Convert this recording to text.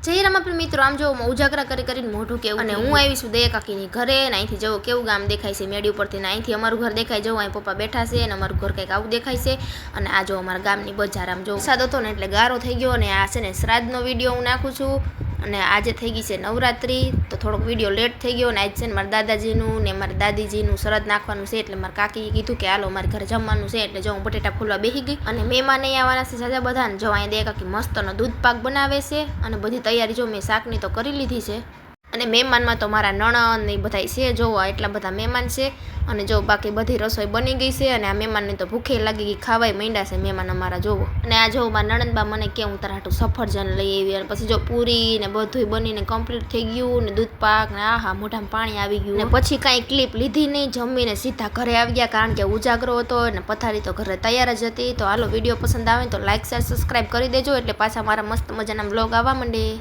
જય રામાપીર મિત્રો, આમ જો ઉજાગરા કરીને મોઢું કેવું અને હું આવી છું દયા કાકીની ઘરે ને અહીંથી જવો કેવું ગામ દેખાય છે મેડી ઉપરથી ને અહીંથી અમારું ઘર દેખાય જવું અહીં પપ્પા બેઠા છે અને અમારું ઘર કંઈક આવું દેખાય છે અને આ જો અમારા ગામની બજાર આમ જો વરસાદ હતો ને એટલે ગારો થઈ ગયો અને આ છે ને શ્રાદ્ધનો વિડીયો હું નાખું છું અને આજે થઈ ગઈ છે નવરાત્રી તો થોડોક વિડીયો લેટ થઈ ગયો અને આજ છે ને મારા દાદાજીનું ને મારા દાદીજીનું શ્રાદ્ધ નાખવાનું છે એટલે મારા કાકીએ કીધું કે હાલો મારા ઘરે જમવાનું છે એટલે જો હું બટેટા ફોલવા બેસી ગઈ અને મહેમાન અહીં આવવાના છે સાજા બધા ને જો અહીંયા દયા કાકી મસ્તનો દૂધ પાક બનાવે છે અને બધી તૈયારી જો મેં શાકની તો કરી લીધી છે અને મહેમાનમાં તો મારા નણંદ ને એ બધા છે જોવા એટલા બધા મહેમાન છે અને જો બાકી બધી રસોઈ બની ગઈ છે અને આ મહેમાનને તો ભૂખે લાગી ગઈ ખાવાય માંડ્યા છે મહેમાન અમારા જોવો અને આ જો મારા નણંદબા મને કે હું તારા હાટું સફરજન લઈ આવી અને પછી જો પૂરી ને બધું બનીને કમ્પ્લીટ થઈ ગયું ને દૂધ પાક ને આહા મોઢામાં પાણી આવી ગયું ને પછી કાંઈ ક્લિપ લીધી નહીં જમીને સીધા ઘરે આવી ગયા કારણ કે ઉજાગરો હતો અને પથારી તો ઘરે તૈયાર જ હતી તો હાલો વિડીયો પસંદ આવે તો લાઈક શેર સબસ્ક્રાઈબ કરી દેજો એટલે પાછા મારા મસ્ત મજાના બ્લોગ આવવા માંડે।